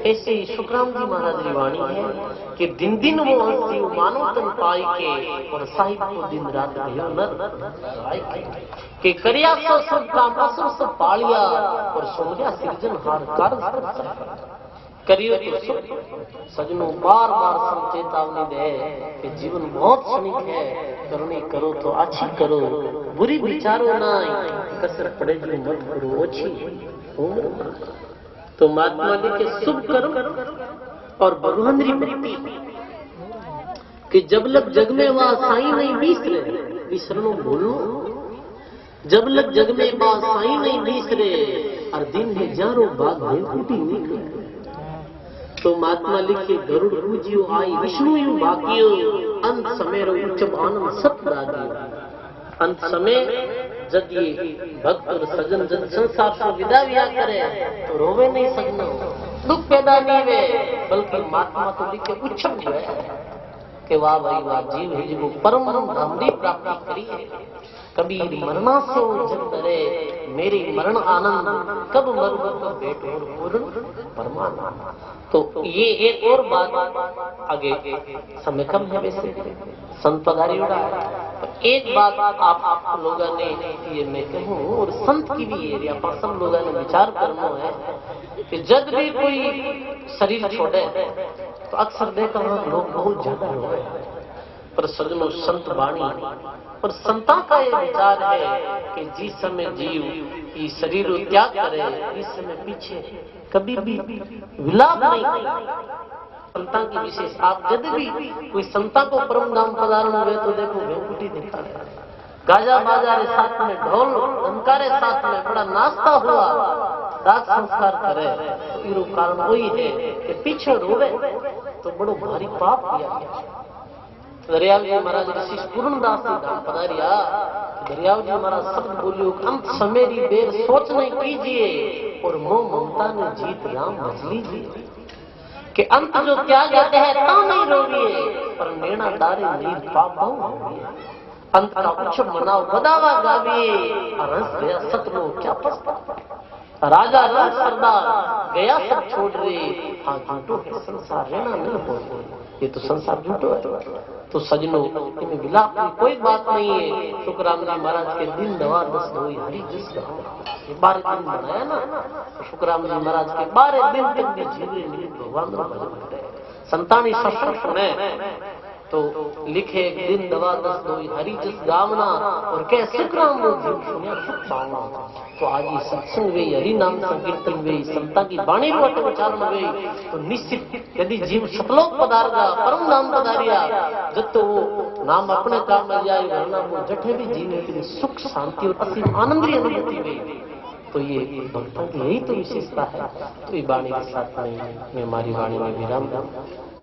ऐसे ही सुखराम जी महाराज की वाणी है कि दिन दिन वो हंसी मानो तन पाई के और साहिब को दिन रात भयो नर के करिया सो सब काम असुर सब पालिया और सुन गया सृजन हार कार्य करियो तो सुख सजनो बार बार संचेतावनी दे कि जीवन बहुत क्षणिक है, करनी करो तो अच्छी करो, बुरी विचारो ना कसर पड़े जो मत करो ओछी उम्र। तो महात्मा जी के शुभ कर्म और भगवान की भक्ति कि जब लग जग में वह साई नहीं बीसरे विसरणो भूलो, जब लग जग में वह साई नहीं बीसरे और दिन हजारों बाद में फूटी निकले। तो महात्मा लिखे गरुड़ पूजियो आई विष्णु यू बाकियो अंत समय रो उच्चम आनंद सत दागियो। अंत समय जब ये भक्त और सजन जन संसार से विदा विया करे तो रोवे नहीं सकना, दुख पैदा नहीं वे, बल्कि महात्मा तो लिखे उच्चम जो है कि वाह भाई वाह जीव है जो परम धाम की प्राप्ति करी है। कबीर मरना से जग डरे मेरी मरण आनंद, कब मरु कब भेंट और पूर्ण परमानंद। तो ये एक और बात आगे समय कम है वैसे संत पधारी उड़ा है, तो एक बात आप लोगों ने ये मैं कहूँ और संत की भी है आप सब लोगों ने विचार करना है कि जब भी कोई शरीर छोड़े तो अक्सर देखा लोग बहुत ज्यादा हो गए, पर सजनो संत वाणी और संता का ये विचार है कि जिस समय जीव ये शरीर त्याग करे इस समय पीछे कभी भी विलाप नहीं। संता की विशेष आप जब भी कोई संता को परम धाम पधारण हुए तो देखो वेकुटी दिखा है, गाजा बाजा के साथ में ढोल धनकारे साथ में बड़ा नाश्ता हुआ, दाग संस्कार करे तो कारण वही है कि पीछे रोवे तो बड़ो भारी पाप किया गया। दरियाव जी महाराज ऋषि पूर्णदास जी धाम पधारिया, दरियाव जी महाराज शब्द बोलियो अंत समय की बेर सोच नहीं कीजिए और मोह ममता ने जीत राम भज लीजिए कि अंत जो त्याग जाते हैं ता नहीं रोविए पर नेणा दारे नीर पापा अंत का उत्सव मनाओ बदावा गाविए और हंस गया सतलो क्या पछता राजा रंग सरदार गया सब छोड़ रहे। हाँ झूठो है संसार रहना नहीं हो, ये तो संसार झूठो है। तो सजनो इनमें विलाप की कोई बात नहीं है। शुक्राम जी महाराज के दिन दवा दस धोई हरी जिस 12 दिन बनाया ना, तो शुक्राम जी महाराज के 12 दिन तक भी जीवे मिली भगवान का भजन करे संतानी सत्संग सुने तो लिखे दिन दवा दस धोई हरी जिस गावना और कह शुक्राम वो जीव सुनिया सुख पावना। तो आज ये सत्संग वे हरि नाम संकीर्तन वे संता की वाणी वट उच्चारण वे तो निश्चित यदि जीव सतलोक पधारगा परम नाम पधारिया जब तो वो नाम अपने काम में जाए वरना वो जठे भी जीवे के सुख शांति और असीम आनंद की अनुभूति वे। तो ये भक्तों की यही तो विशेषता है। तो ये वाणी के साथ में मैं हमारी वाणी में विराम दूं।